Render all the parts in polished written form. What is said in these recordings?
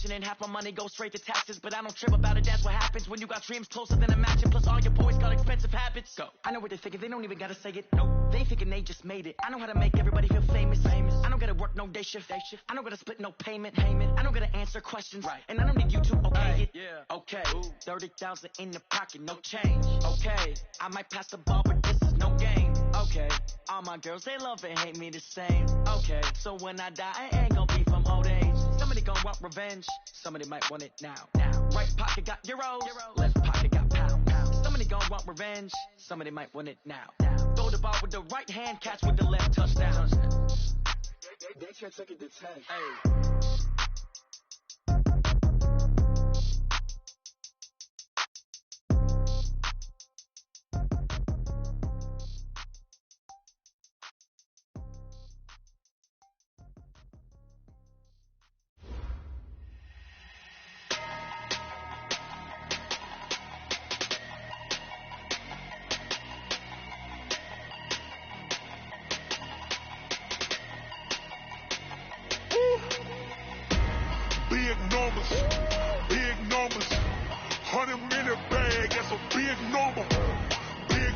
inflation and half my money goes straight to taxes. But I don't trip about it, that's what happens when you got dreams closer than a mansion. Plus all your boys got expensive habits. Go. I know what they're thinking, they don't even gotta say it. Nope. They thinking they just made it. I know how to make everybody feel famous. I don't gotta work no day shift. I don't gotta split no payment. I don't gotta answer questions. Right. And I don't need you to okay it. Yeah. Okay. 30,000 in the pocket, no change. Okay. I might pass the ball, but this is no game. Okay. All my girls, they love and hate me the same. Okay. So when I die, I ain't gonna be from old age. Somebody gonna want revenge. Somebody might want it now. Right pocket got euros. Left pocket got pound. Somebody gonna want revenge. Somebody might want it now. Throw the ball with the right hand, catch with the left, touchdown. They can't take it to 10. Hey. Big numbers, 100-minute bag, that's a big number. Big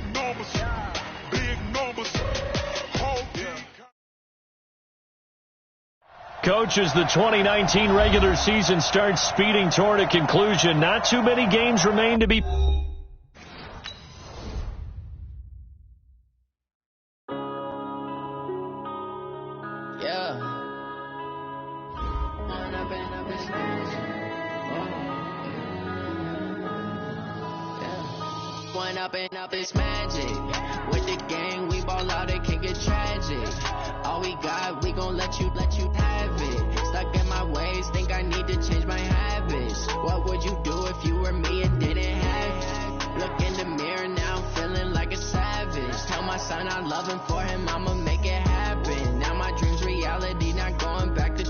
numbers, whole team. Coach, as the 2019 regular season starts speeding toward a conclusion, not too many games remain to be... Up it's magic. With the gang, we ball out, it can get tragic. All we got, we gon' let you have it. Stuck in my ways, think I need to change my habits. What would you do if you were me and didn't have it? Look in the mirror now, I'm feeling like a savage. Tell my son I love him, for him I'ma make it happen. Now my dream's reality, not going back to.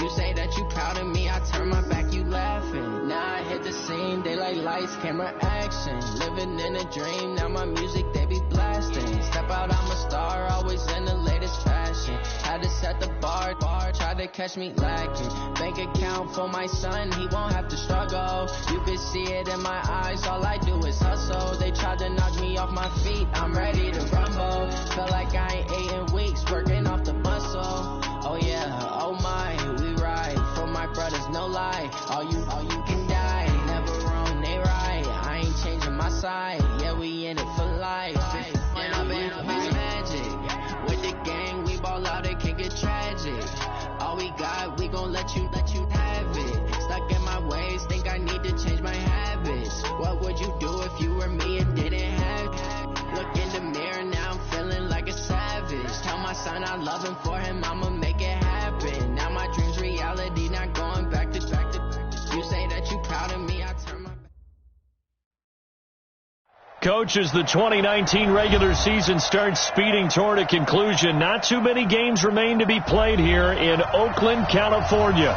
You say that you proud of me, I turn my back, you laughing. Now I hit the scene, they like lights, camera, action. Living in a dream, now my music, they be blasting. Step out, I'm a star, always in the latest fashion. Had to set the bar, try to catch me lacking. Bank account for my son, he won't have to struggle. You can see it in my eyes, all I do is hustle. They tried to knock me off my feet, I'm ready to rumble. Feel like I ain't ate in weeks, working off the muscle. Oh yeah, oh my, we ride for my brothers, no lie. All you can die, never wrong, they right. I ain't changing my side, yeah, we in it for life. And I've been magic. With the gang, we ball out, it can get tragic. All we got, we gon' let you have it. Stuck in my ways, think I need to change my habits. What would you do if you were me and didn't have it? Look in the mirror, now I'm feeling like a savage. Tell my son I love him, for him I'ma make it happen. Now my dream's reality, not going back to. You say that you proud of me, I turn my back. Coach, as the 2019 regular season starts speeding toward a conclusion, not too many games remain to be played here in Oakland, California.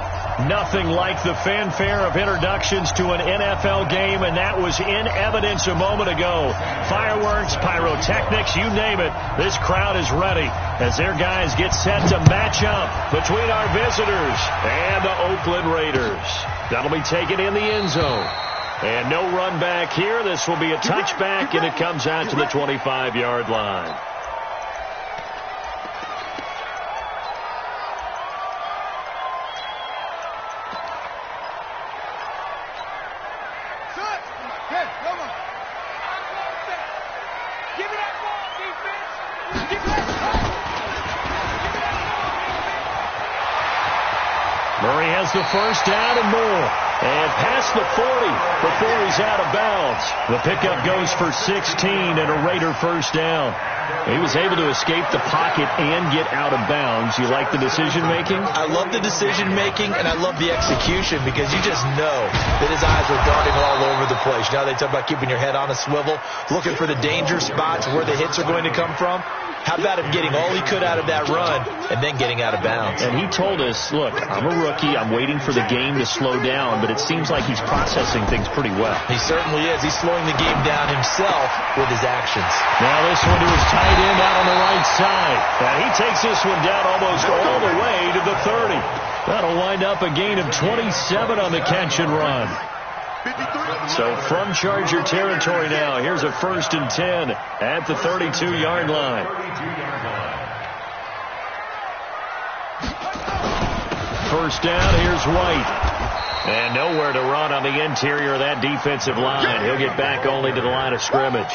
Nothing like the fanfare of introductions to an NFL game, and that was in evidence a moment ago. Fireworks, pyrotechnics, you name it. This crowd is ready as their guys get set to match up between our visitors and the Oakland Raiders. That'll be taken in the end zone. And no run back here. This will be a touchback, and it comes out to the 25-yard line. Murray has the first down and more. And past the 40 before he's out of bounds. The pickup goes for 16 and a Raider first down. He was able to escape the pocket and get out of bounds. You like the decision-making? I love the decision-making, and I love the execution, because you just know that his eyes were darting all over the place. Now they talk about keeping your head on a swivel, looking for the danger spots where the hits are going to come from. How about him getting all he could out of that run and then getting out of bounds? And he told us, look, I'm a rookie. I'm waiting for the game to slow down, but it seems like he's processing things pretty well. He certainly is. He's slowing the game down himself with his actions. Now this one to his tight end out on the right side. And he takes this one down almost all the way to the 30. That'll wind up a gain of 27 on the catch and run. So from Charger territory now, here's a 1st and 10 at the 32-yard line. First down, here's White. And nowhere to run on the interior of that defensive line. He'll get back only to the line of scrimmage.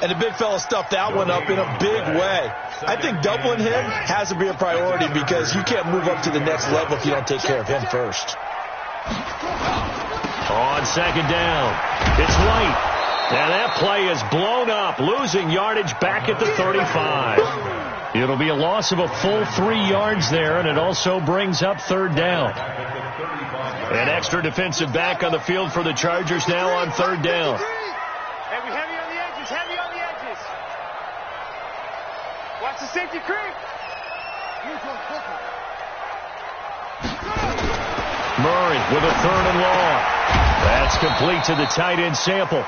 And the big fella stuffed that one up in a big way. I think doubling him has to be a priority because you can't move up to the next level if you don't take care of him first. On second down, it's White. And that play is blown up, losing yardage back at the 35. It'll be a loss of a full 3 yards there, and it also brings up 3rd down. An extra defensive back on the field for the Chargers now on 3rd down. Hey, we heavy on the edges, heavy on the edges. Watch the safety creep. Murray with a 3rd and long. That's complete to the tight end Sample.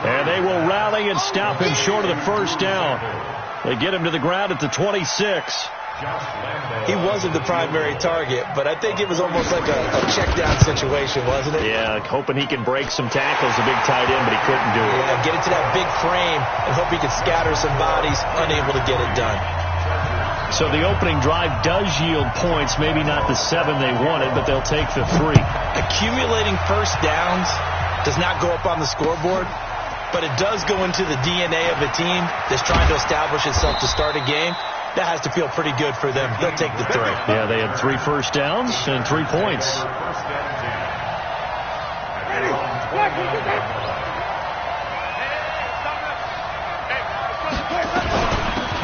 And they will rally and stop him short of the 1st down. They get him to the ground at the 26. He wasn't the primary target, but I think it was almost like a check down situation, wasn't it? Yeah, hoping he can break some tackles, a big tight end, but he couldn't do it. Yeah, get into that big frame and hope he could scatter some bodies, unable to get it done. So the opening drive does yield points, maybe not the 7 they wanted, but they'll take the 3. Accumulating first downs does not go up on the scoreboard, but it does go into the DNA of a team that's trying to establish itself to start a game. That has to feel pretty good for them. They'll take the 3. Yeah, they had 3 first downs and 3 points.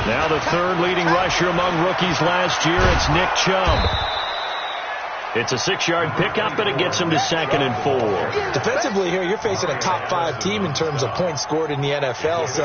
Now the 3rd leading rusher among rookies last year, it's Nick Chubb. It's a 6-yard pickup, but it gets him to 2nd and 4. Defensively here, you're facing a top 5 team in terms of points scored in the NFL. So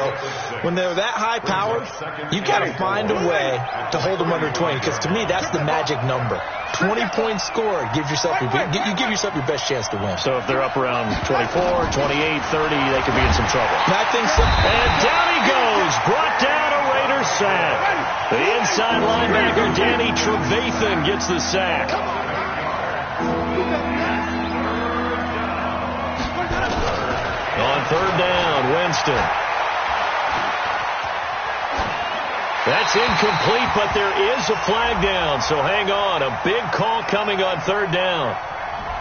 when they're that high powered, you got to find a way to hold them under 20. Because to me, that's the magic number. 20 points scored, you give yourself your best chance to win. So if they're up around 24, 28, 30, they could be in some trouble. I think so. And down he goes, brought down a Raider sack. The inside linebacker, Danny Trevathan, gets the sack. On 3rd down, Winston. That's incomplete, but there is a flag down, so hang on. A big call coming on 3rd down.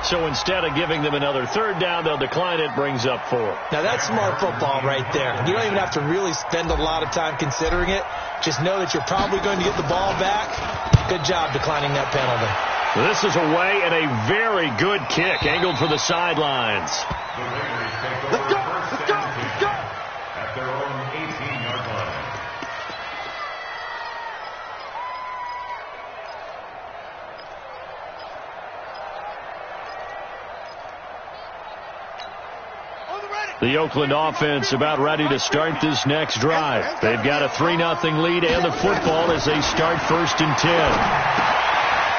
So instead of giving them another 3rd down, they'll decline it, brings up 4. Now that's smart football right there. You don't even have to really spend a lot of time considering it. Just know that you're probably going to get the ball back. Good job declining that penalty. This is away and a very good kick, angled for the sidelines. Let's go, let's go, let's go. At their own 18-yard line. The Oakland offense about ready to start this next drive. They've got a 3-0 lead and the football as they start 1st and 10.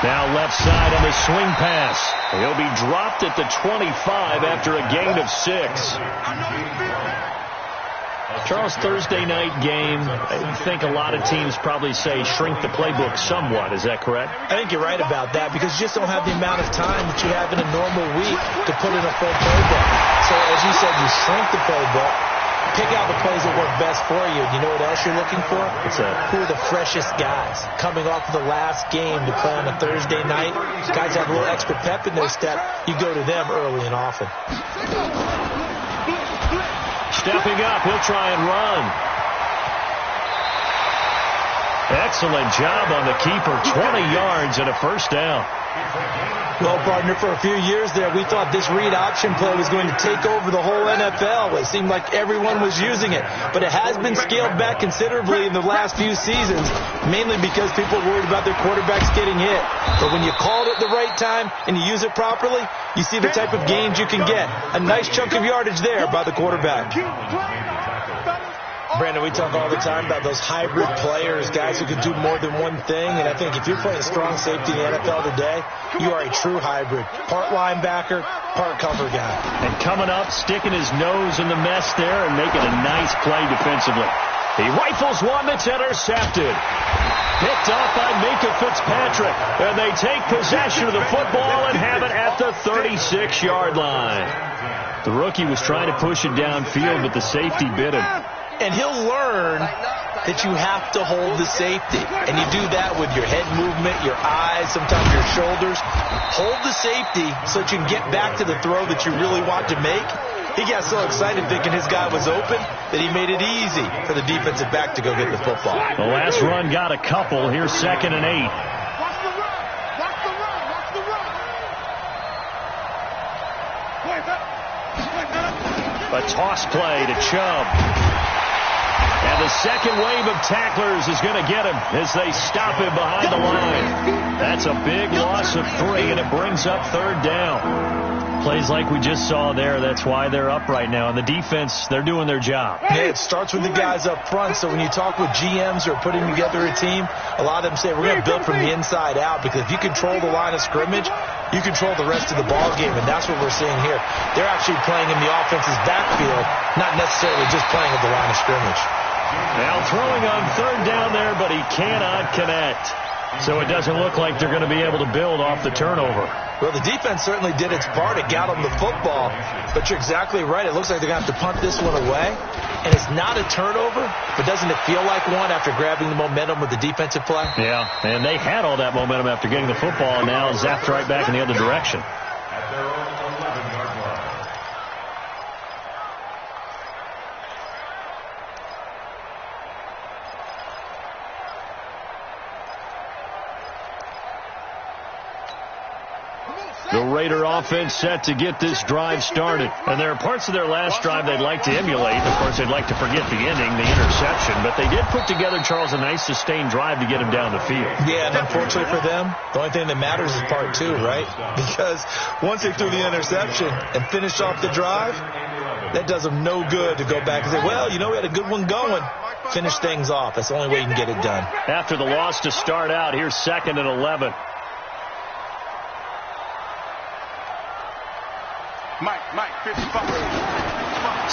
Now left side on the swing pass. He'll be dropped at the 25 after a gain of 6. Charles, Thursday night game, I think a lot of teams probably say shrink the playbook somewhat. Is that correct? I think you're right about that because you just don't have the amount of time that you have in a normal week to put in a full playbook. So as you said, you shrink the playbook, pick out the plays that work best for you. You know what else you're looking for? What's that? Who are the freshest guys coming off of the last game to play on a Thursday night? Guys have a little extra pep in their step. You go to them early and often. Stepping up, he'll try and run. Excellent job on the keeper. 20 yards and a 1st down. Well, partner, for a few years there, we thought this read option play was going to take over the whole NFL. It seemed like everyone was using it. But it has been scaled back considerably in the last few seasons, mainly because people are worried about their quarterbacks getting hit. But when you call it at the right time and you use it properly, you see the type of gains you can get. A nice chunk of yardage there by the quarterback. Brandon, we talk all the time about those hybrid players, guys who can do more than one thing. And I think if you're playing strong safety in the NFL today, you are a true hybrid. Part linebacker, part cover guy. And coming up, sticking his nose in the mess there and making a nice play defensively. He rifles one that's intercepted. Picked off by Minka Fitzpatrick. And they take possession of the football and have it at the 36-yard line. The rookie was trying to push it downfield, but the safety bit him. And he'll learn that you have to hold the safety. And you do that with your head movement, your eyes, sometimes your shoulders. Hold the safety so that you can get back to the throw that you really want to make. He got so excited thinking his guy was open that he made it easy for the defensive back to go get the football. The last run got a couple. Here's 2nd and 8. Watch the run. Watch the run. Watch the run. A toss play to Chubb. And the second wave of tacklers is going to get him as they stop him behind the line. That's a big loss of 3, and it brings up 3rd down. Plays like we just saw there. That's why they're up right now. And the defense, they're doing their job. Yeah, it starts with the guys up front. So when you talk with GMs who are putting together a team, a lot of them say we're going to build from the inside out, because if you control the line of scrimmage, you control the rest of the ball game, and that's what we're seeing here. They're actually playing in the offense's backfield, not necessarily just playing at the line of scrimmage. Now throwing on 3rd down there, but he cannot connect. So it doesn't look like they're going to be able to build off the turnover. Well, the defense certainly did its part. It got them the football. But you're exactly right. It looks like they're going to have to punt this one away. And it's not a turnover, but doesn't it feel like one after grabbing the momentum with the defensive play? Yeah, and they had all that momentum after getting the football, and now zapped right back in the other direction. The Raider offense set to get this drive started. And there are parts of their last drive they'd like to emulate. Of course, they'd like to forget the ending, the interception. But they did put together, Charles, a nice sustained drive to get him down the field. Yeah, and unfortunately for them, the only thing that matters is part 2, right? Because once they threw the interception and finished off the drive, that does them no good to go back and say, well, you know, we had a good one going. Finish things off. That's the only way you can get it done. After the loss to start out, here's 2nd and 11. Mike, 55.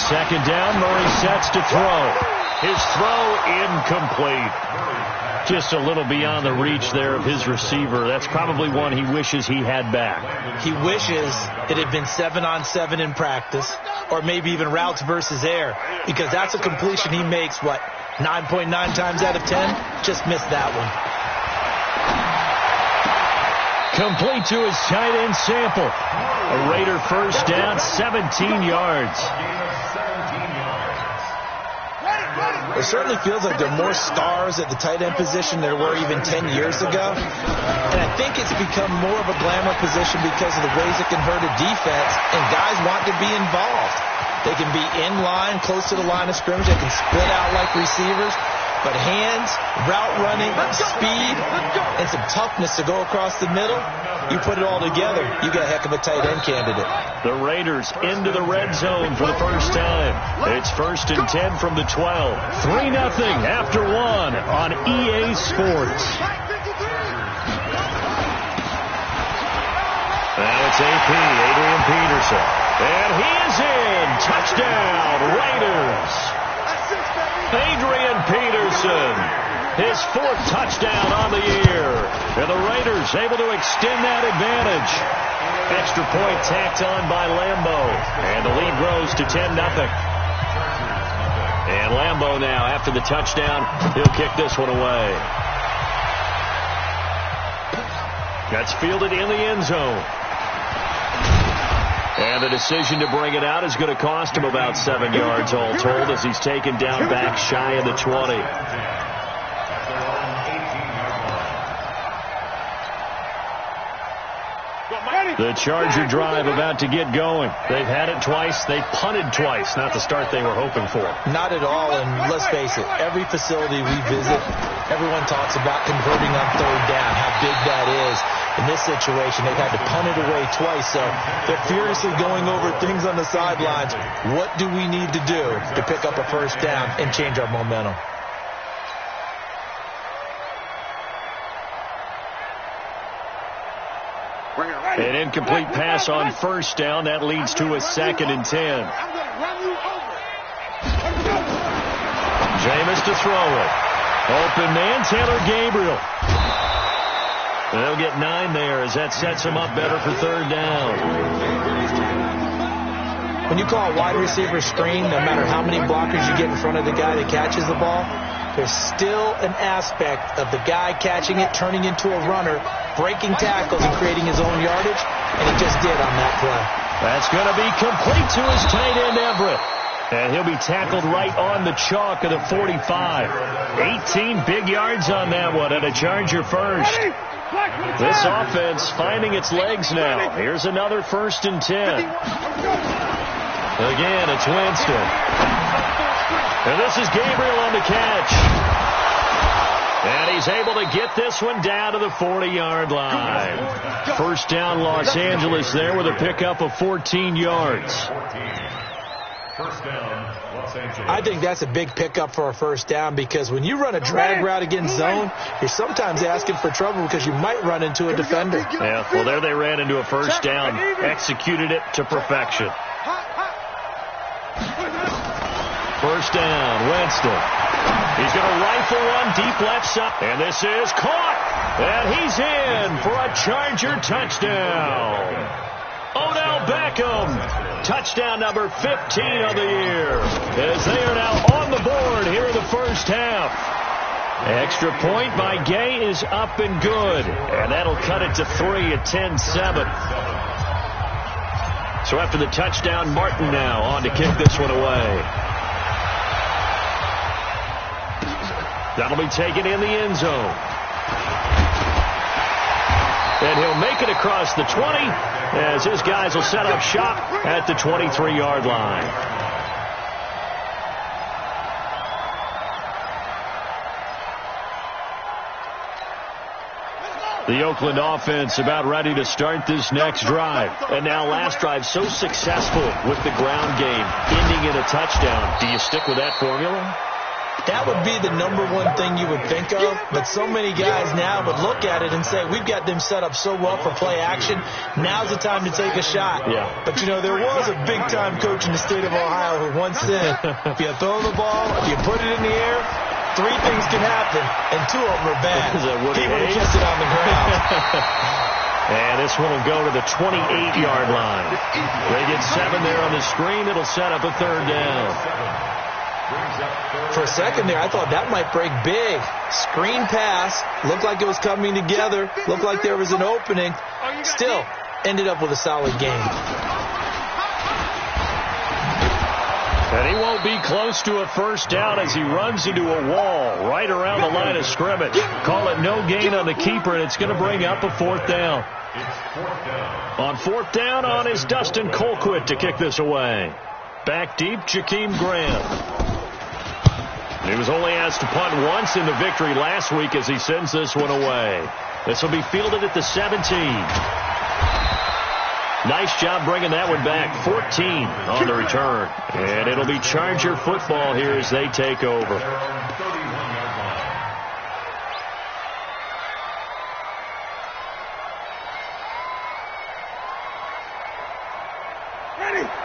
2nd down, Murray sets to throw. His throw incomplete. Just a little beyond the reach there of his receiver. That's probably one he wishes he had back. He wishes it had been 7-on-7 in practice, or maybe even routes versus air, because that's a completion he makes, 9.9 times out of 10? Just missed that one. Complete to his tight end Sample. A Raider first down, 17 yards. It certainly feels like there are more stars at the tight end position than there were even 10 years ago. And I think it's become more of a glamour position because of the ways it can hurt a defense, and guys want to be involved. They can be in line, close to the line of scrimmage. They can split out like receivers. But hands, route running, speed, and some toughness to go across the middle, you put it all together, you got a heck of a tight end candidate. The Raiders into the red zone for the first time. It's 1st and 10 from the 12. 3-0 after 1 on EA Sports. Now it's AP, Adrian Peterson. And he is in. Touchdown, Raiders. Adrian Peterson, his 4th touchdown on the year. And the Raiders able to extend that advantage. Extra point tacked on by Lambeau. And the lead grows to 10-0. And Lambeau now, after the touchdown, he'll kick this one away. That's fielded in the end zone. And the decision to bring it out is going to cost him about 7 yards all told, as he's taken down back shy of the 20. The Charger drive about to get going. They've had it twice. They punted twice. Not the start they were hoping for. Not at all, and let's face it, every facility we visit, everyone talks about converting on 3rd down, how big that is. In this situation, they've had to punt it away twice, so they're furiously going over things on the sidelines. What do we need to do to pick up a first down and change our momentum? An incomplete pass on first down. That leads to a 2nd and 10. Jameis to throw it. Open man, Taylor Gabriel. They'll get 9 there as that sets him up better for 3rd down. When you call a wide receiver screen, no matter how many blockers you get in front of the guy that catches the ball, there's still an aspect of the guy catching it, turning into a runner, breaking tackles and creating his own yardage, and he just did on that play. That's going to be complete to his tight end, Everett. And he'll be tackled right on the chalk of the 45. 18 big yards on that one, and a Charger first. This offense finding its legs now. Here's another 1st and 10. Again, it's Winston. And this is Gabriel on the catch. And he's able to get this one down to the 40-yard line. First down, Los Angeles there with a pickup of 14 yards. First down, Los Angeles. I think that's a big pickup for a first down because when you run a drag route against zone, you're sometimes asking for trouble because you might run into a defender. Yeah, well, there they ran into a first down, executed it to perfection. First down, Winston. He's going to rifle one deep left side. And this is caught. And he's in for a Charger touchdown. Odell Beckham. Touchdown number 15 of the year. As they are now on the board here in the first half. Extra point by Gay is up and good. And that'll cut it to 3 at 10-7. So after the touchdown, Martin now on to kick this one away. That'll be taken in the end zone. And he'll make it across the 20 as his guys will set up shop at the 23-yard line. The Oakland offense about ready to start this next drive. And now last drive so successful with the ground game, ending in a touchdown. Do you stick with that formula? That would be the number one thing you would think of, but so many guys now would look at it and say, we've got them set up so well for play action, now's the time to take a shot. Yeah. But, you know, there was a big-time coach in the state of Ohio who once said, if you throw the ball, if you put it in the air, 3 things can happen, and 2 of them are bad. He would have kept it on the ground. And this one will go to the 28-yard line. They get 7 there on the screen. It'll set up a 3rd down. For a second there, I thought that might break big. Screen pass. Looked like it was coming together. Looked like there was an opening. Still, ended up with a solid game. And he won't be close to a first down as he runs into a wall right around the line of scrimmage. Call it no gain on the keeper, and it's going to bring up a 4th down. On 4th down is Dustin Colquitt to kick this away. Back deep, Jakeem Graham. He was only asked to punt once in the victory last week as he sends this one away. This will be fielded at the 17. Nice job bringing that one back. 14 on the return. And it'll be Charger football here as they take over.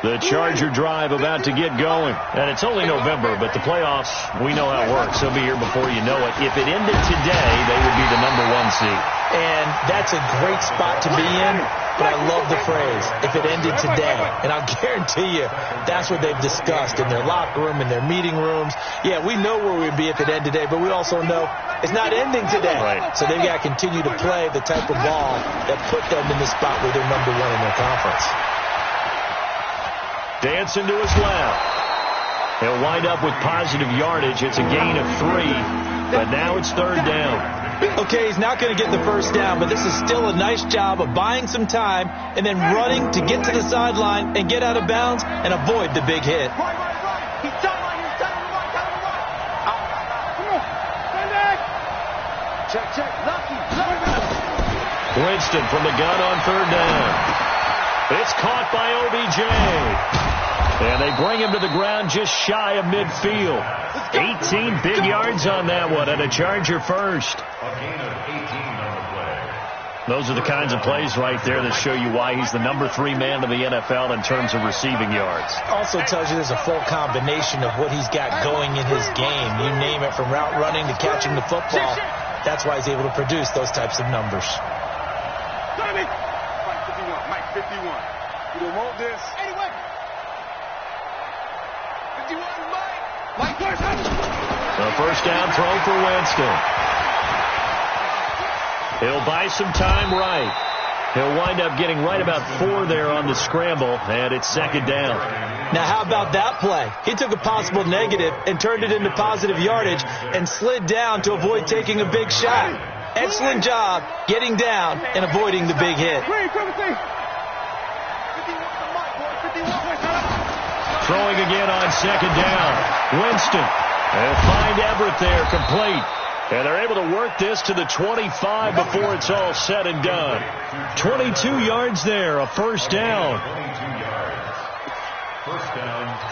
The Charger drive about to get going. And it's only November, but the playoffs, we know how it works. They'll be here before you know it. If it ended today, they would be the number 1 seed. And that's a great spot to be in, but I love the phrase, if it ended today. And I'll guarantee you, that's what they've discussed in their locker room, in their meeting rooms. Yeah, we know where we'd be if it ended today, but we also know it's not ending today. Right. So they've got to continue to play the type of ball that put them in the spot where they're number 1 in their conference. Dancing to his left. He'll wind up with positive yardage. It's a gain of 3, but now it's 3rd down. Okay, he's not going to get the first down, but this is still a nice job of buying some time and then running to get to the sideline and get out of bounds and avoid the big hit. Right. He's done right. Come on. Stand back. Check. Lucky. Winston from the gun on third down. It's caught by OBJ. And they bring him to the ground just shy of midfield. 18 big yards on that one, and a Charger first. A gain of 18 on the play. Those are the kinds of plays right there that show you why he's the number 3 man in the NFL in terms of receiving yards. Also tells you there's a full combination of what he's got going in his game. You name it, from route running to catching the football. That's why he's able to produce those types of numbers. Mike 51. You don't want this. Anyway. 51, Mike. A first down throw for Winston. He'll buy some time right. He'll wind up getting right about 4 there on the scramble, and it's second down. Now, how about that play? He took a possible negative and turned it into positive yardage and slid down to avoid taking a big shot. Excellent job getting down and avoiding the big hit. Throwing again on second down. Winston. They'll find Everett there, complete. And they're able to work this to the 25 before it's all said and done. 22 yards there, a first down.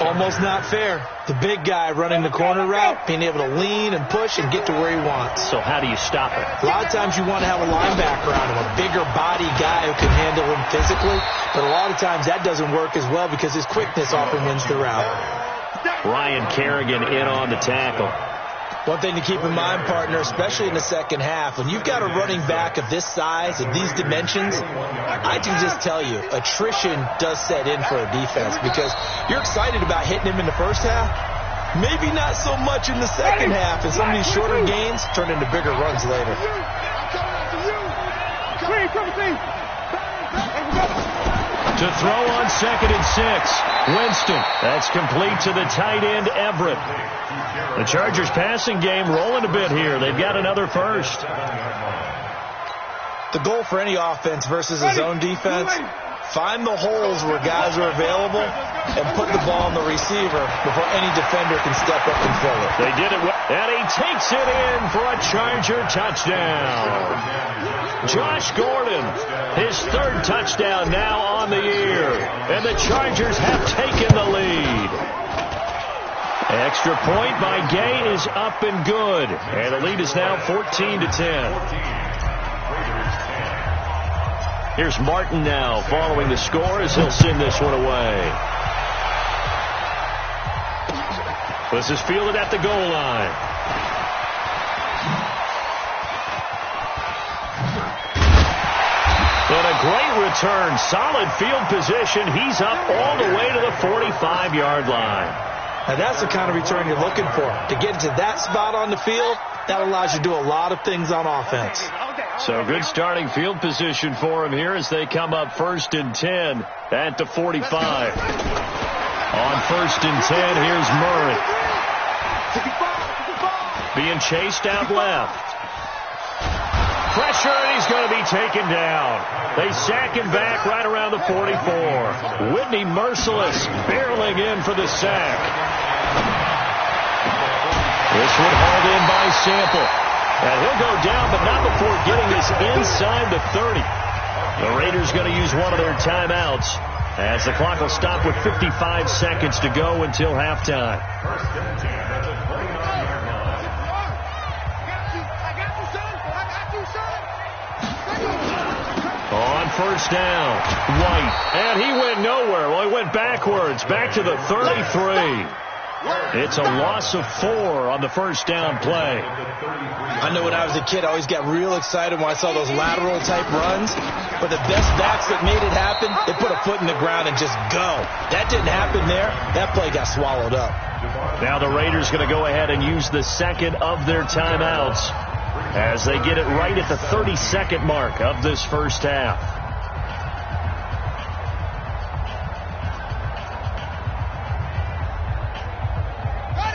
Almost not fair. The big guy running the corner route, being able to lean and push and get to where he wants. So how do you stop it? A lot of times you want to have a linebacker on him, a bigger body guy who can handle him physically. But a lot of times that doesn't work as well because his quickness often wins the route. Ryan Kerrigan in on the tackle. One thing to keep in mind, partner, especially in the second half, when you've got a running back of this size, of these dimensions, I can just tell you, attrition does set in for a defense because you're excited about hitting him in the first half. Maybe not so much in the second half, and some of these shorter gains turn into bigger runs later. To throw on 2nd and 6. Winston. That's complete to the tight end, Everett. The Chargers passing game rolling a bit here. They've got another first. The goal for any offense versus a zone defense, find the holes where guys are available and put the ball on the receiver before any defender can step up and fill it. They did it well, and he takes it in for a Charger touchdown. Josh Gordon, his 3rd touchdown now on the year, and the Chargers have taken the lead. Extra point by Gay is up and good, and the lead is now 14-10. Here's Martin now following the score as he'll send this one away. This is fielded at the goal line. And a great return. Solid field position. He's up all the way to the 45-yard line. Now that's the kind of return you're looking for. To get to that spot on the field, that allows you to do a lot of things on offense. So good starting field position for him here as they come up 1st and 10 at the 45. On 1st and 10, here's Murray. Being chased out left. Pressure, and he's going to be taken down. They sack him back right around the 44. Whitney Merciless barreling in for the sack. This one hauled in by Sample. And he'll go down, but not before getting this inside the 30. The Raiders going to use one of their timeouts as the clock will stop with 55 seconds to go until halftime. On 1st down, White, and he went nowhere. Well, he went backwards, back to the 33. It's a loss of 4 on the 1st down play. I know when I was a kid, I always got real excited when I saw those lateral-type runs. But the best backs that made it happen, they put a foot in the ground and just go. That didn't happen there. That play got swallowed up. Now the Raiders going to go ahead and use the 2nd of their timeouts as they get it right at the 30-second mark of this first half.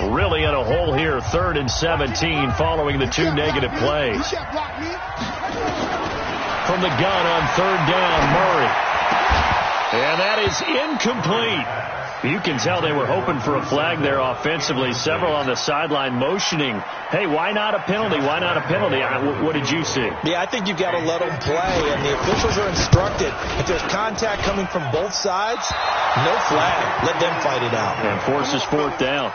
Really in a hole here, 3rd and 17 following the 2 negative plays. From the gun on 3rd down, Murray. And that is incomplete. You can tell they were hoping for a flag there offensively. Several on the sideline motioning, hey, why not a penalty? Why not a penalty? What did you see? Yeah, I think you've got to let them play, and the officials are instructed. If there's contact coming from both sides, no flag. Let them fight it out. And forces fourth down.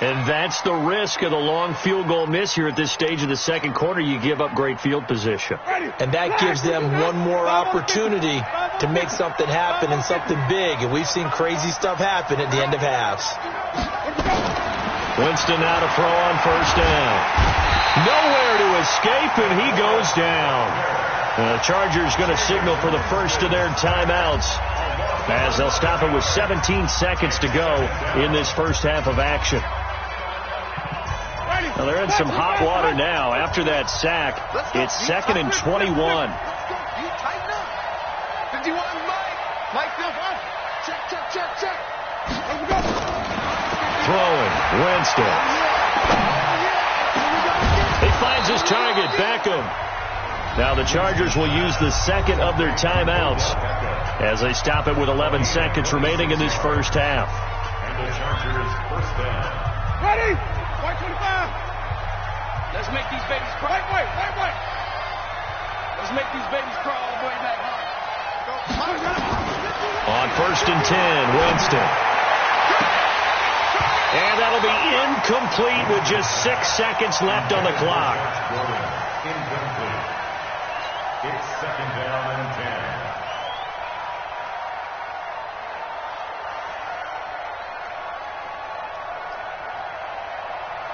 And that's the risk of the long field goal miss here at this stage of the second quarter. You give up great field position. And that gives them one more opportunity to make something happen and something big. And we've seen crazy stuff happen at the end of halves. Winston now to throw on first down. Nowhere to escape, and he goes down. The Chargers going to signal for the first of their timeouts, as they'll stop it with 17 seconds to go in this first half of action. Now they're in some hot water now. After that sack, it's 2nd and 21. You tighten up. 51, Mike. Check. Throwing, Winston. He finds his target, Beckham. Now the Chargers will use the second of their timeouts as they stop it with 11 seconds remaining in this first half. And the Chargers first down. Ready? White 25. Let's make these babies crawl. Wait. Let's make these babies crawl all the way back home. On 1st and 10, Winston. And that'll be incomplete with just 6 seconds left on the clock. Incomplete. It's 2nd down and 10.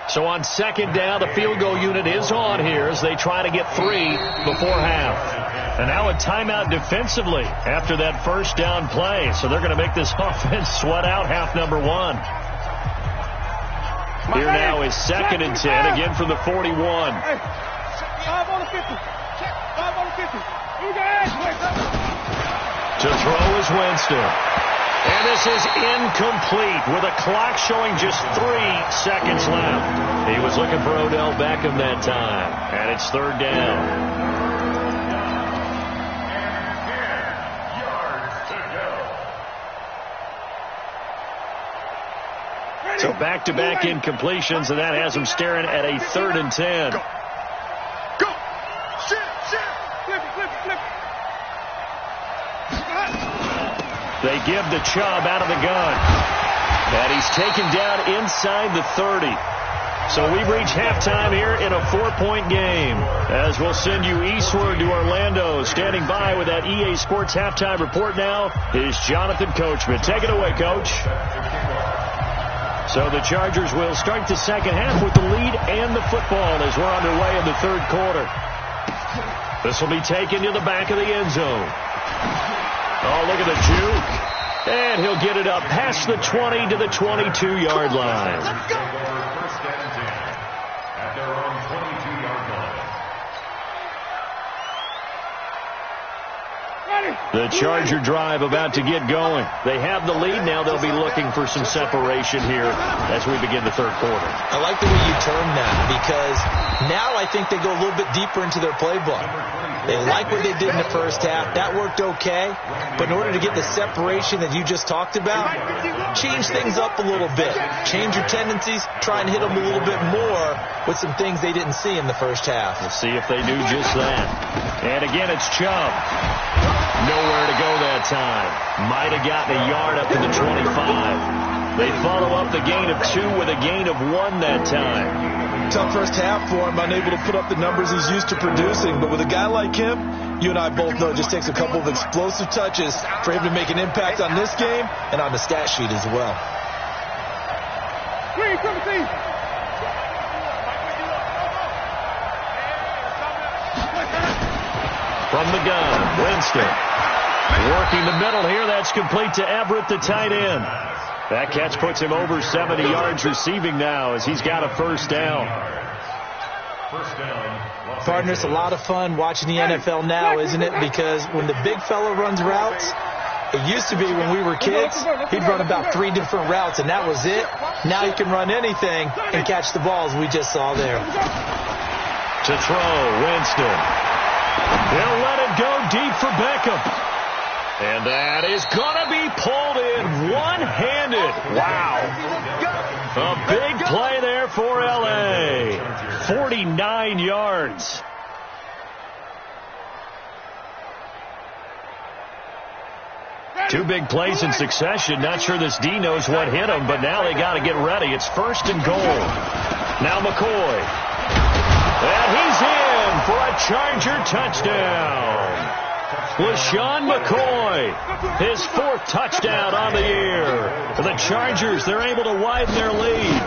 So on 2nd down, the field goal unit is on here as they try to get 3 before half. And now a timeout defensively after that first down play. So they're going to make this offense sweat out half number 1. Here now is 2nd and 10, again from the 41. 5 on the 50. 5 on the 50. To throw is Winston. And this is incomplete with a clock showing just 3 seconds left. He was looking for Odell Beckham that time. And it's 3rd down. And 10 yards to go. So back-to-back incompletions, and that has him staring at a 3rd and 10. Go. Shit. Flip it. They give the Chubb out of the gun. And he's taken down inside the 30. So we've reached halftime here in a 4-point game. As we'll send you eastward to Orlando. Standing by with that EA Sports halftime report now is Jonathan Coachman. Take it away, Coach. So the Chargers will start the second half with the lead and the football as we're underway in the 3rd quarter. This will be taken to the back of the end zone. Oh, look at the juke. And he'll get it up past the 20 to the 22-yard line. Take over 1st and 10 at their own 22-yard line. The Charger drive about to get going. They have the lead. Now they'll be looking for some separation here as we begin the 3rd quarter. I like the way you term that, because now I think they go a little bit deeper into their playbook. They like what they did in the first half. That worked okay. But in order to get the separation that you just talked about, change things up a little bit. Change your tendencies. Try and hit them a little bit more with some things they didn't see in the first half. We'll see if they do just that. And again, it's Chubb. Nowhere to go that time. Might have gotten a yard up to the 25. They follow up the gain of 2 with a gain of 1 that time. Tough first half for him, unable to put up the numbers he's used to producing. But with a guy like him, you and I both know it just takes a couple of explosive touches for him to make an impact on this game and on the stat sheet as well. From the gun, Winston. Working the middle here. That's complete to Everett, the tight end. That catch puts him over 70 yards receiving now as he's got a first down. Partner, it's a lot of fun watching the NFL now, isn't it? Because when the big fella runs routes, it used to be when we were kids, he'd run about 3 different routes, and that was it. Now he can run anything and catch the balls we just saw there. To throw, Winston. They'll let it go deep for Beckham. And that is going to be pulled in one-handed. Wow. A big play there for L.A. 49 yards. Two big plays in succession. Not sure this D knows what hit him, but now they got to get ready. It's 1st and goal. Now McCoy. And he's in for a Charger touchdown. LaShawn McCoy, his 4th touchdown on the year. The Chargers, they're able to widen their lead.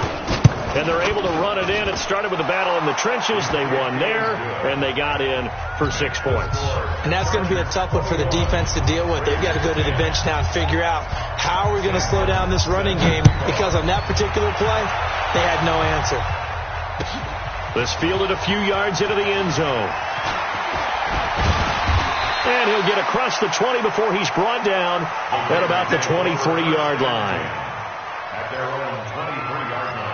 And they're able to run it in. It started with a battle in the trenches. They won there, and they got in for 6 points. And that's going to be a tough one for the defense to deal with. They've got to go to the bench now and figure out how are we going to slow down this running game, because on that particular play, they had no answer. This fielded a few yards into the end zone. And he'll get across the 20 before he's brought down at about the 23-yard line. At their own 23-yard line.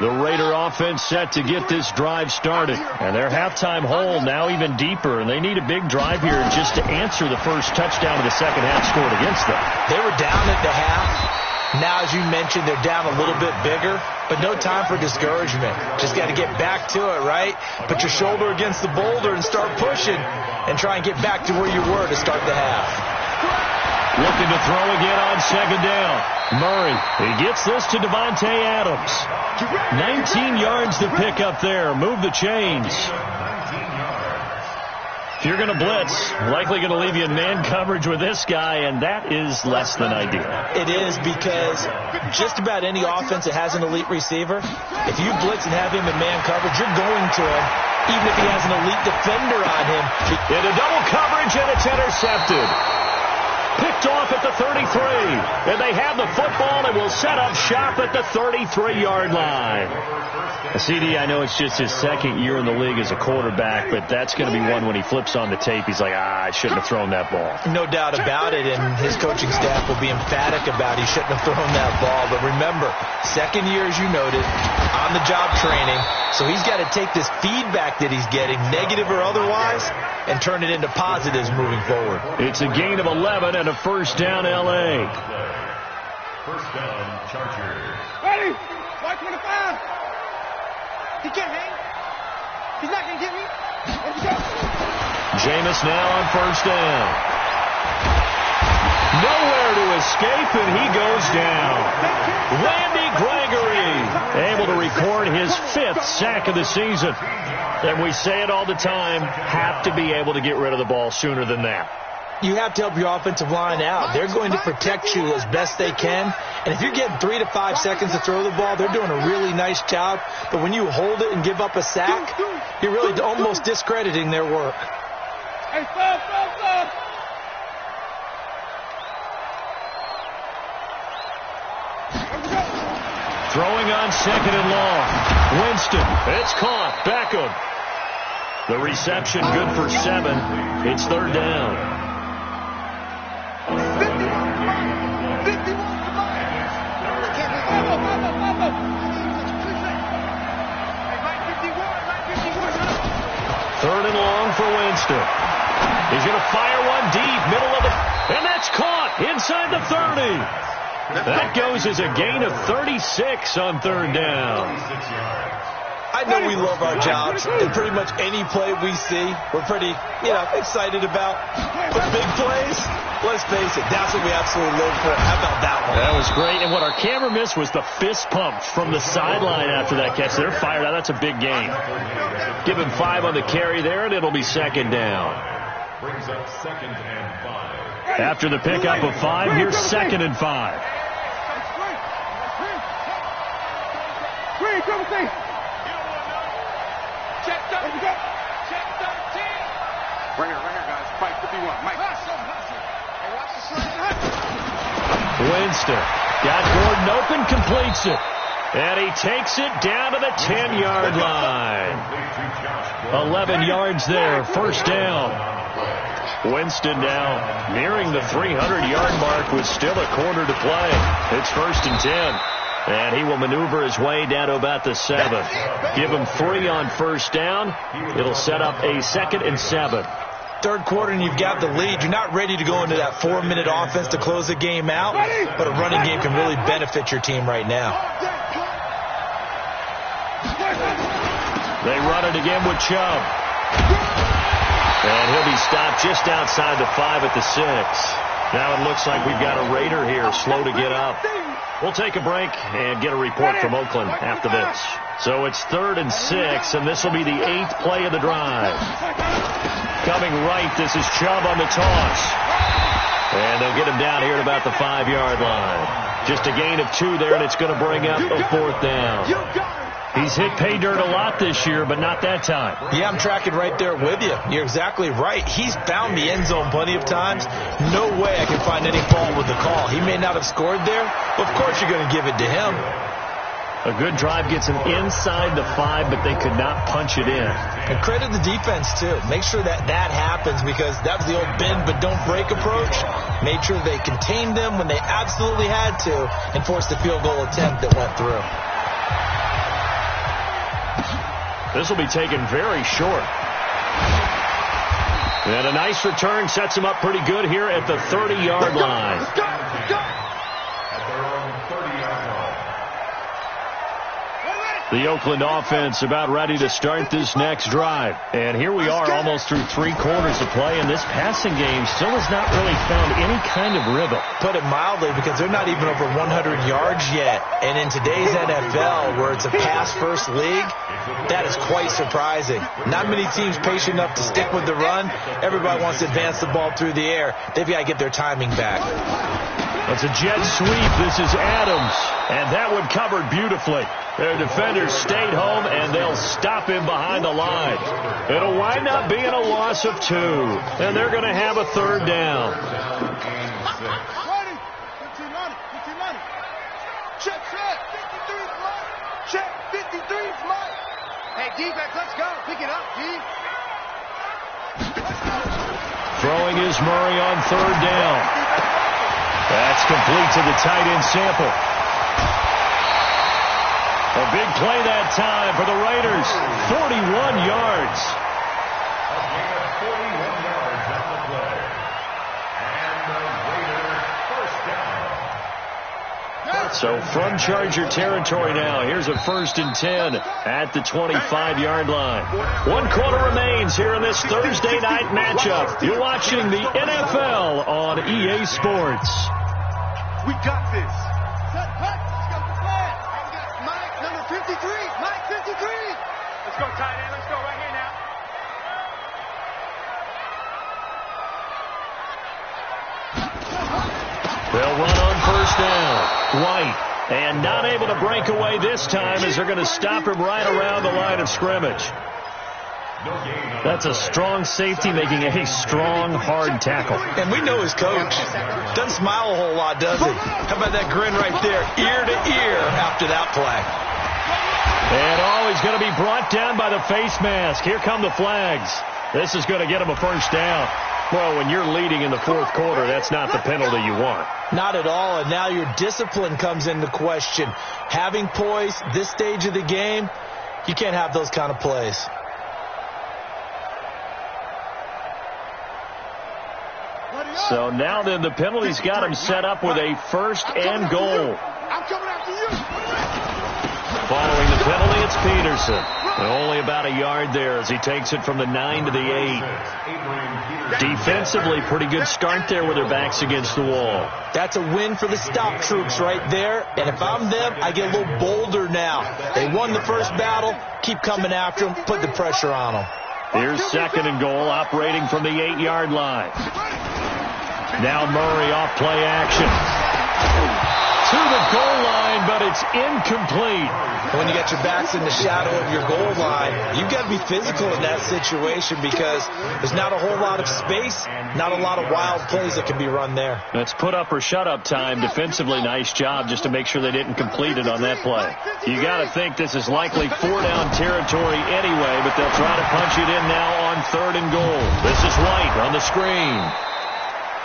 The Raider offense set to get this drive started. And their halftime hole now even deeper. And they need a big drive here just to answer the first touchdown of the second half scored against them. They were down at the half. Now, as you mentioned, they're down a little bit bigger, but no time for discouragement. Just got to get back to it, right? Put your shoulder against the boulder and start pushing and try and get back to where you were to start the half. Looking to throw again on second down. Murray, he gets this to Devontae Adams. 19 yards to pick up there. Move the chains. If you're going to blitz, likely going to leave you in man coverage with this guy, and that is less than ideal. It is, because just about any offense that has an elite receiver, if you blitz and have him in man coverage, you're going to him, even if he has an elite defender on him. Into double coverage, and it's intercepted. Picked off at the 33. And they have the football and will set up shop at the 33-yard line. CD, I know it's just his second year in the league as a quarterback, but that's going to be one when he flips on the tape, he's like, I shouldn't have thrown that ball. No doubt about it, and his coaching staff will be emphatic about he shouldn't have thrown that ball. But remember, second year, as you noted, on-the-job training, so he's got to take this feedback that he's getting, negative or otherwise, and turn it into positives moving forward. It's a gain of 11 and a first down, L.A. First down, Chargers. Ready? 125. He can't hang. He's not going to get me. Let's go. Jameis now on first down. Nowhere to escape, and he goes down. Randy Gregory able to record his 5th sack of the season. And we say it all the time, have to be able to get rid of the ball sooner than that. You have to help your offensive line out. They're going to protect you as best they can. And if you're getting 3 to 5 seconds to throw the ball, they're doing a really nice job. But when you hold it and give up a sack, you're really almost discrediting their work. Hey, stop. Throwing on second and long. Winston, it's caught. Beckham. The reception good for 7. It's third down. 3rd and long for Winston. He's going to fire one deep, middle of the... And that's caught inside the 30. That goes as a gain of 36 on third down. I know we love our jobs, and pretty much any play we see, we're pretty, excited about. But big plays, let's face it, that's what we absolutely live for. How about that one? That was great, and what our camera missed was the fist pump from the sideline after that catch. They're fired out. That's a big gain. Give him 5 on the carry there, and it'll be second down. Brings up 2nd and 5. After the pickup of 5, here's 2nd and 5. Right here, guys. Fight 51. Mike. Winston got Gordon open, completes it. And he takes it down to the 10-yard line. 11 yards there, first down. Winston now nearing the 300-yard mark with still a quarter to play. It's 1st and 10. And he will maneuver his way down to about the 7. Give him 3 on first down. It'll set up a 2nd and 7. Third quarter and you've got the lead. You're not ready to go into that 4-minute offense to close the game out, but a running game can really benefit your team right now. They run it again with Chubb. And he'll be stopped just outside the 5 at the 6. Now it looks like we've got a Raider here, slow to get up. We'll take a break and get a report from Oakland after this. So it's 3rd and 6, and this will be the 8th play of the drive. Coming right, this is Chubb on the toss. And they'll get him down here at about the 5-yard line. Just a gain of 2 there, and it's going to bring up a 4th down. He's hit pay dirt a lot this year, but not that time. Yeah, I'm tracking right there with you. You're exactly right. He's found the end zone plenty of times. No way I can find any fault with the call. He may not have scored there, but of course you're going to give it to him. A good drive gets him inside the 5, but they could not punch it in. And credit the defense, too. Make sure that happens, because that was the old bend but don't break approach. Made sure they contained them when they absolutely had to and forced the field goal attempt that went through. This will be taken very short. And a nice return sets him up pretty good here at the 30-yard line. At their own 30-yard line. The Oakland offense about ready to start this next drive. And here we are almost through 3 quarters of play, and this passing game still has not really found any kind of rhythm. Put it mildly, because they're not even over 100 yards yet. And in today's NFL, where it's a pass-first league, that is quite surprising. Not many teams patient enough to stick with the run. Everybody wants to advance the ball through the air. They've got to get their timing back. It's a jet sweep. This is Adams. And that one covered beautifully. Their defenders stayed home, and they'll stop him behind the line. It'll wind up being a loss of 2. And they're going to have a 3rd down. Check, 53 fly. Check, 53 fly. Hey, defense, let's go. Pick it up, D. Throwing is Murray on 3rd down. That's complete to the tight end Sample. A big play that time for the Raiders. 41 yards. A gain of 41 yards on the play. And the Raiders first down. So from Charger territory now. Here's a 1st and 10 at the 25-yard line. 1 quarter remains here in this Thursday night matchup. You're watching the NFL on EA Sports. We got this. Let's go to flag. Mike, number 53. Mike, 53. Let's go, tight end. Let's go right here now. They'll run on 1st down. White, and not able to break away this time as they're going to stop him right around the line of scrimmage. That's a strong safety making a strong, hard tackle. And we know his coach. Doesn't smile a whole lot, does he? How about that grin right there, ear to ear after that play? And he's going to be brought down by the face mask. Here come the flags. This is going to get him a 1st down. Well, when you're leading in the 4th quarter, that's not the penalty you want. Not at all, and now your discipline comes into question. Having poise this stage of the game, you can't have those kind of plays. So now then the penalty's got him set up with a 1st and goal. I'm coming after you. Following the penalty, it's Peterson. And only about a yard there as he takes it from the 9 to the 8. Defensively, pretty good start there with their backs against the wall. That's a win for the stop troops right there. And if I'm them, I get a little bolder now. They won the first battle. Keep coming after them. Put the pressure on them. Here's 2nd and goal, operating from the 8-yard line. Now Murray off play action. To the goal line, but it's incomplete. When you got your backs in the shadow of your goal line, you've got to be physical in that situation, because there's not a whole lot of space, not a lot of wild plays that can be run there. That's put up or shut up time. Defensively, nice job just to make sure they didn't complete it on that play. You got to think this is likely 4-down territory anyway, but they'll try to punch it in now on 3rd and goal. This is White on the screen.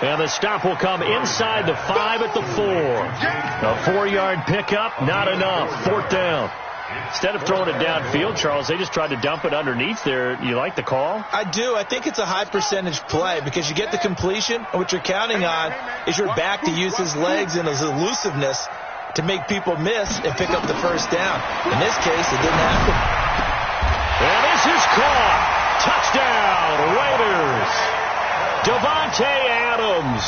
And the stop will come inside the 5 at the 4. A 4-yard pickup, not enough. 4th down. Instead of throwing it downfield, Charles, they just tried to dump it underneath there. You like the call? I do. I think it's a high percentage play because you get the completion, and what you're counting on is your back to use his legs and his elusiveness to make people miss and pick up the first down. In this case, it didn't happen. And this is caught. Touchdown, Raiders. Devontae Adams,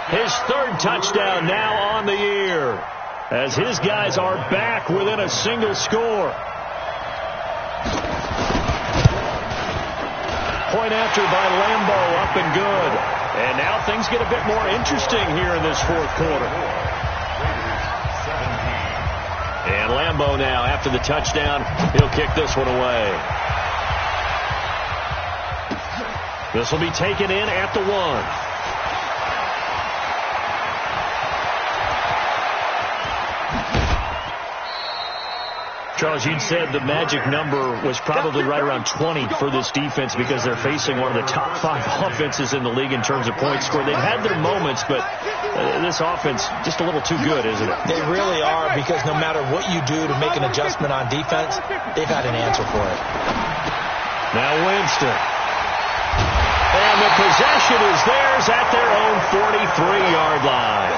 his third touchdown now on the year, as his guys are back within a single score. Point after by Lambo, up and good. And now things get a bit more interesting here in this fourth quarter. And Lambo now, after the touchdown, he'll kick this one away. This will be taken in at the 1. Charles, you'd said the magic number was probably right around 20 for this defense because they're facing one of the top 5 offenses in the league in terms of points scored. They've had their moments, but this offense just a little too good, isn't it? They really are, because no matter what you do to make an adjustment on defense, they've had an answer for it. Now Winston. And the possession is theirs at their own 43-yard line.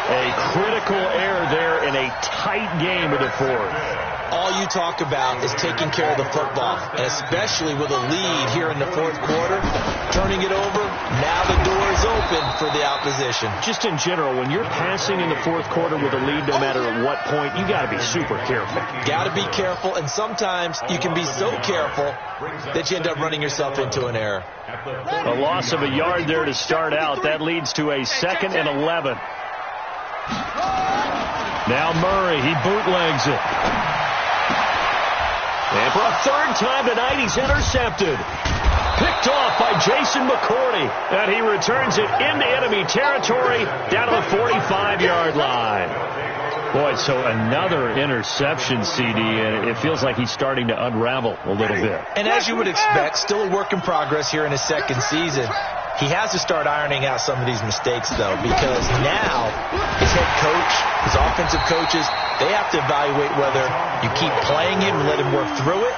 A critical error there in a tight game of the fourth. All you talk about is taking care of the football, and especially with a lead here in the fourth quarter, turning it over, now the door is open for the opposition. Just in general, when you're passing in the fourth quarter with a lead, no matter at what point, you got to be super careful. Got to be careful, and sometimes you can be so careful that you end up running yourself into an error. A loss of a yard there to start out. That leads to a 2nd and 11. Now Murray, he bootlegs it. And for a third time tonight, he's intercepted. Picked off by Jason McCourty. And he returns it into enemy territory down to the 45-yard line. Boy, so another interception, CD, and it feels like he's starting to unravel a little bit. And as you would expect, still a work in progress here in his second season. He has to start ironing out some of these mistakes, though, because now his head coach, his offensive coaches, they have to evaluate whether you keep playing him and let him work through it,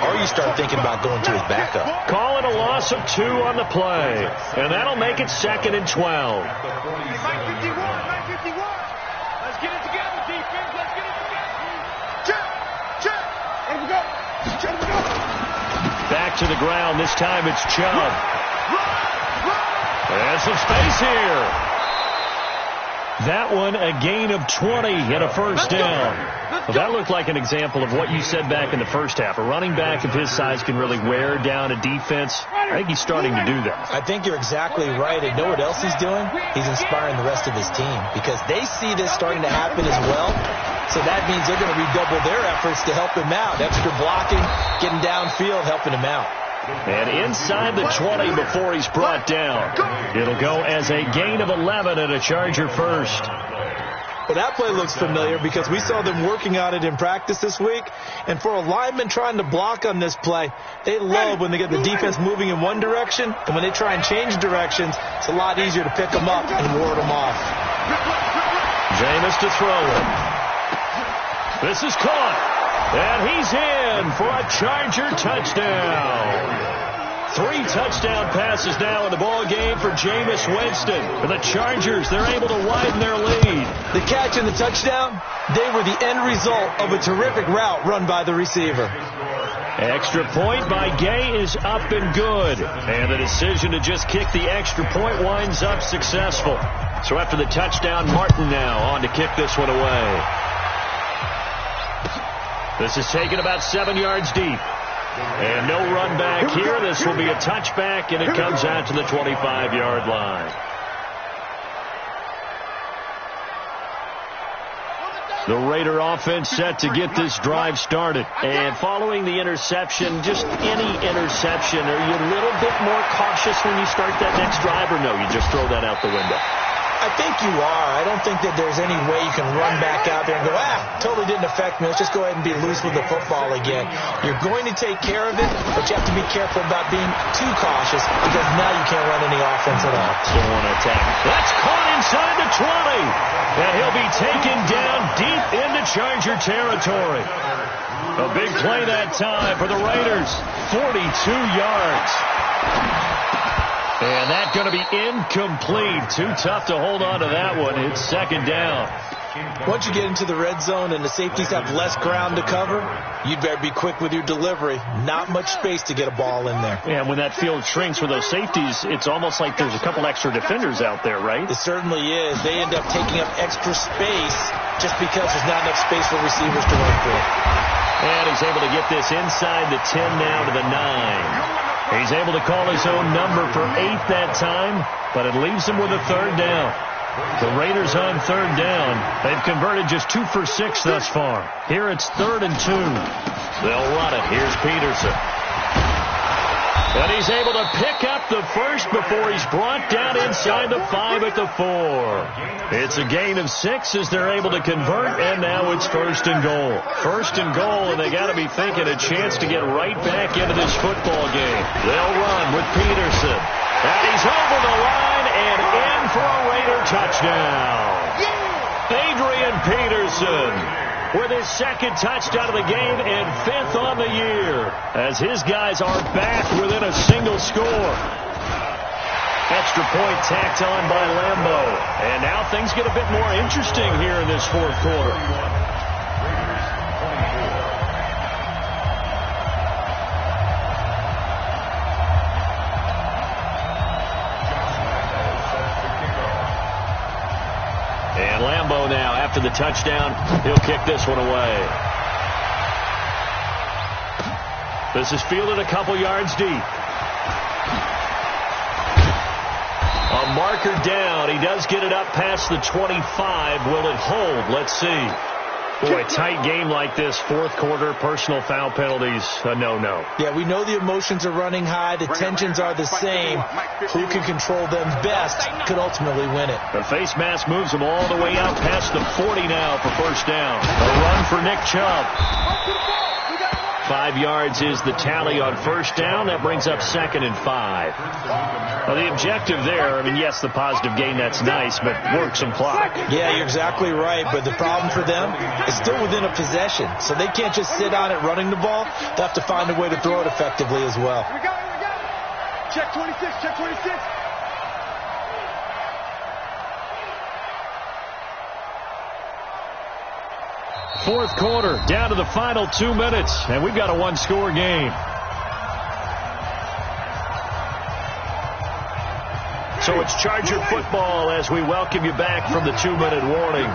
or you start thinking about going to his backup. Call it a loss of 2 on the play, and that'll make it 2nd and 12. 951, 951. Let's get it together, defense. Let's get it together. Check. Let him go. Let him go. Back to the ground. This time it's Chubb. And some space here. That one, a gain of 20 and a first down. Well, that looked like an example of what you said back in the first half. A running back of his size can really wear down a defense. I think he's starting to do that. I think you're exactly right. And know what else he's doing? He's inspiring the rest of his team because they see this starting to happen as well. So that means they're going to redouble their efforts to help him out. Extra blocking, getting downfield, helping him out. And inside the 20 before he's brought down. It'll go as a gain of 11 and a Charger first. Well, that play looks familiar because we saw them working on it in practice this week. And for a lineman trying to block on this play, they love when they get the defense moving in one direction. And when they try and change directions, it's a lot easier to pick them up and ward them off. Jameis to throw it. This is caught. And he's in for a Charger touchdown. 3 touchdown passes now in the ball game for Jameis Winston. For the Chargers, they're able to widen their lead. The catch and the touchdown, they were the end result of a terrific route run by the receiver. Extra point by Gay is up and good. And the decision to just kick the extra point winds up successful. So after the touchdown, Martin now on to kick this one away. This is taken about 7 yards deep. And no run back here. This will be a touchback, and it comes out to the 25-yard line. The Raider offense set to get this drive started. And following the interception, just any interception, are you a little bit more cautious when you start that next drive, or no, you just throw that out the window? I think you are. I don't think that there's any way you can run back out there and go, totally didn't affect me. Let's just go ahead and be loose with the football again. You're going to take care of it, but you have to be careful about being too cautious because now you can't run any offense at all. Still on attack. That's caught inside the 20. And he'll be taken down deep into Charger territory. A big play that time for the Raiders. 42 yards. And that's going to be incomplete. Too tough to hold on to that one. It's second down. Once you get into the red zone and the safeties have less ground to cover, you'd better be quick with your delivery. Not much space to get a ball in there. And when that field shrinks for those safeties, it's almost like there's a couple extra defenders out there, right? It certainly is. They end up taking up extra space just because there's not enough space for receivers to run for. And he's able to get this inside the 10 now to the 9. He's able to call his own number for 8 that time, but it leaves him with a third down. The Raiders on third down. They've converted just 2 for 6 thus far. Here it's 3rd and 2. They'll run it. Here's Peterson. And he's able to pick up the first before he's brought down inside the 5 at the 4. It's a gain of 6 as they're able to convert, and now it's 1st and goal. 1st and goal, and they got to be thinking a chance to get right back into this football game. They'll run with Peterson. And he's over the line and in for a Raider touchdown. Adrian Peterson with his second touchdown of the game and 5th on the year as his guys are back within a single score. Extra point tacked on by Lambeau. And now things get a bit more interesting here in this 4th quarter. And Lambeau now, after the touchdown, he'll kick this one away. This is fielded a couple yards deep. A marker down. He does get it up past the 25. Will it hold? Let's see. Boy, a tight game like this, 4th quarter, personal foul penalties, a no-no. Yeah, we know the emotions are running high. The tensions are the same. Who can control them best could ultimately win it. The face mask moves him all the way out past the 40 now for 1st down. A run for Nick Chubb. 5 yards is the tally on 1st down. That brings up 2nd and 5. Well, the objective there, I mean, yes, the positive gain, that's nice, but work some clock. Yeah, you're exactly right, but the problem for them is still within a possession, so they can't just sit on it running the ball. They have to find a way to throw it effectively as well. Here we go, here we go. Check 26, check 26. Fourth quarter, down to the final 2 minutes, and we've got a one-score game. So it's Charger football as we welcome you back from the 2-minute warning.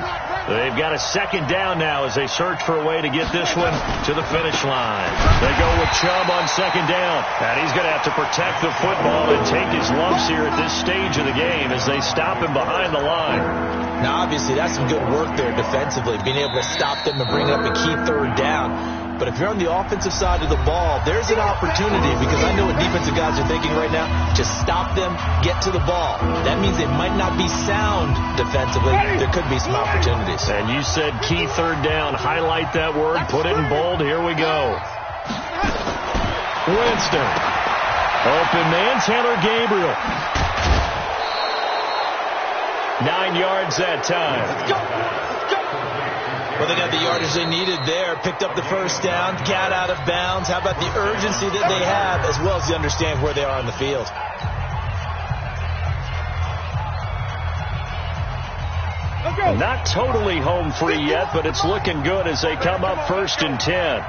They've got a second down now as they search for a way to get this one to the finish line. They go with Chubb on second down, and he's going to have to protect the football and take his lumps here at this stage of the game as they stop him behind the line. Now, obviously, that's some good work there defensively, being able to stop them and bring up a key third down. But if you're on the offensive side of the ball, there's an opportunity because I know what defensive guys are thinking right now. Just stop them, get to the ball. That means they might not be sound defensively. There could be some opportunities. And you said key third down. Highlight that word. Put it in bold. Here we go. Winston. Open man, Taylor Gabriel. 9 yards that time. Well, they got the yardage they needed there. Picked up the first down. Got out of bounds. How about the urgency that they have as well as the understand where they are on the field? Not totally home free yet, but it's looking good as they come up 1st and 10.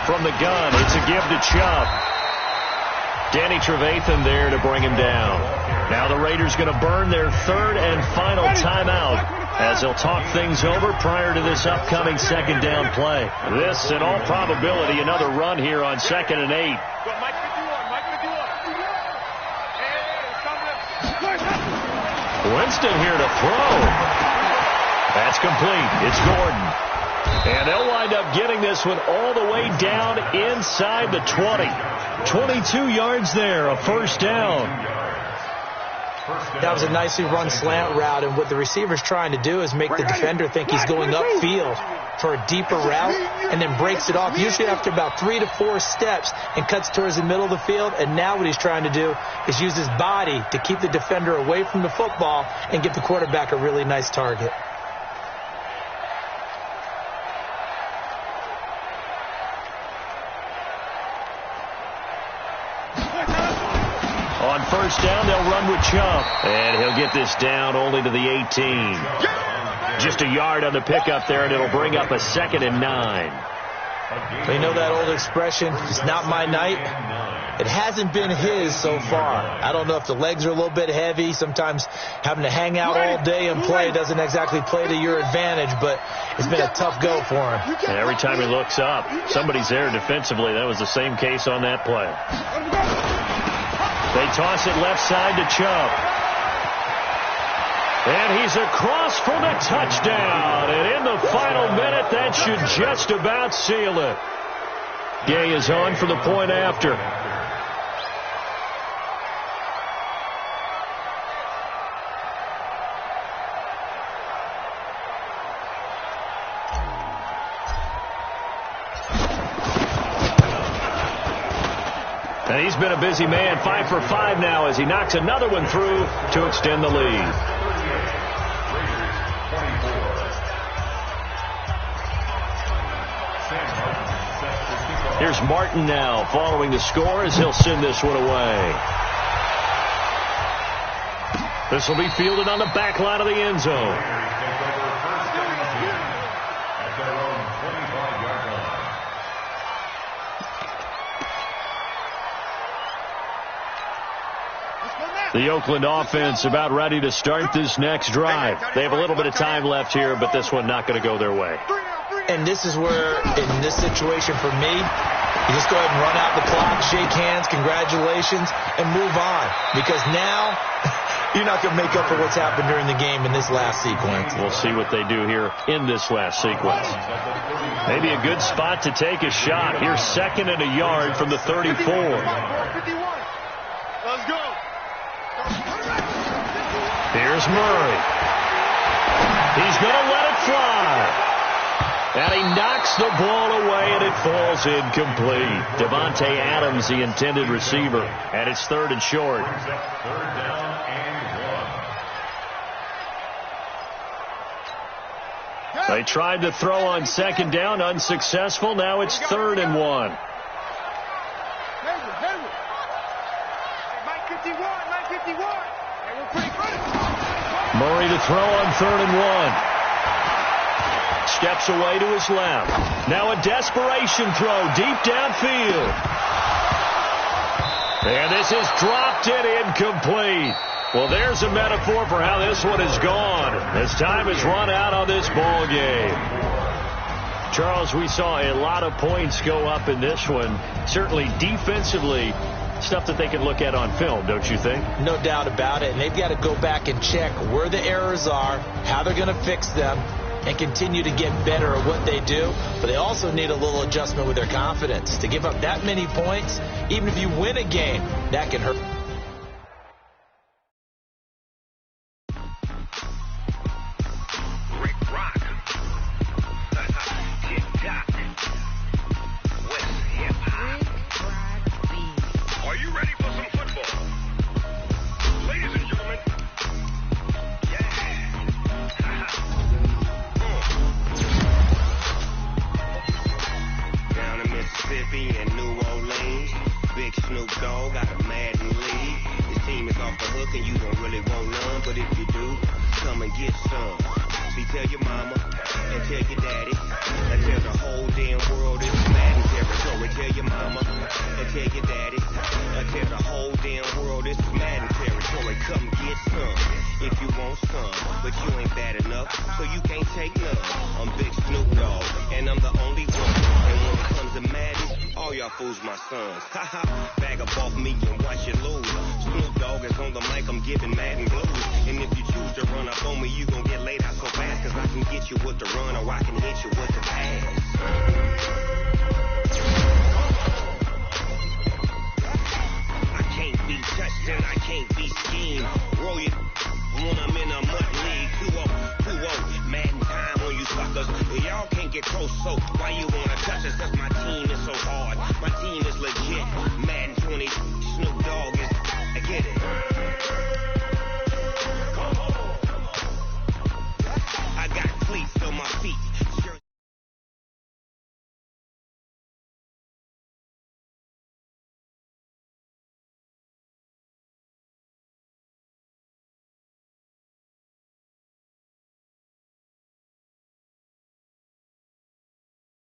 From the gun, it's a give to Chubb. Danny Trevathan there to bring him down. Now the Raiders going to burn their third and final timeout as they'll talk things over prior to this upcoming second down play. This, in all probability, another run here on 2nd and 8. Winston here to throw. That's complete. It's Gordon. And they'll wind up getting this one all the way down inside the 20. 22 yards there, a first down. That was a nicely run slant route, and what the receiver's trying to do is make the defender think he's going upfield for a deeper route and then breaks it off, usually after about 3 to 4 steps, and cuts towards the middle of the field. And now what he's trying to do is use his body to keep the defender away from the football and give the quarterback a really nice target. On first down, they'll run with Chubb. And he'll get this down only to the 18. Just a yard on the pickup there, and it'll bring up a 2nd and 9. You know that old expression, it's not my night? It hasn't been his so far. I don't know if the legs are a little bit heavy. Sometimes having to hang out all day and play doesn't exactly play to your advantage, but it's been a tough go for him. And every time he looks up, somebody's there defensively. That was the same case on that play. They toss it left side to Chubb. And he's across for the touchdown. And in the final minute, that should just about seal it. Gay is on for the point after. And he's been a busy man, 5 for 5 now as he knocks another one through to extend the lead. Here's Martin now following the score as he'll send this one away. This will be fielded on the back line of the end zone. The Oakland offense about ready to start this next drive. They have a little bit of time left here, but this one not going to go their way. And this is where, in this situation for me, you just go ahead and run out the clock, shake hands, congratulations, and move on. Because now you're not going to make up for what's happened during the game in this last sequence. We'll see what they do here in this last sequence. Maybe a good spot to take a shot. Here's 2nd and a yard from the 34. Let's go. Here's Murray. He's going to let it fly. And he knocks the ball away, and it falls incomplete. Devontae Adams, the intended receiver. And it's 3rd and short. They tried to throw on 2nd down, unsuccessful. Now it's 3rd and 1. Murray to throw on 3rd and 1. Steps away to his left. Now a desperation throw deep downfield. And this is dropped and incomplete. Well, there's a metaphor for how this one is gone as time has run out on this ball game. Charles, we saw a lot of points go up in this one. Certainly defensively, stuff that they can look at on film, don't you think? No doubt about it. And they've got to go back and check where the errors are, how they're going to fix them, and continue to get better at what they do. But they also need a little adjustment with their confidence. To give up that many points, even if you win a game, that can hurt. And New Orleans, big Snoop Dogg got a Madden league. This team is off the hook and you don't really want none, but if you do, come and get some. See, tell your mama and tell your daddy and tell the whole damn world it's Madden territory. Tell your mama and tell your daddy and tell the whole damn world it's Madden territory. Come get some if you want some, but you ain't bad enough, so you can't take none. I'm Big Snoop Dogg and I'm the only one. And when it comes to Madden, all y'all fools my sons. Haha, bag up off me and watch it lose. Snoop Dogg is on the mic, I'm giving Madden blues. And if you choose to run up on me, you gon' get laid out so fast. Cause I can get you with the run or I can hit you with the pass. I can't be touched and I can't be schemed. Roll it when I'm in a mud league. 2-0, Madden time on you suckers. Well, y'all can't get close, so why you wanna touch us? Cause my team is so hard. My team is legit. Madden 20, Snoop Dogg is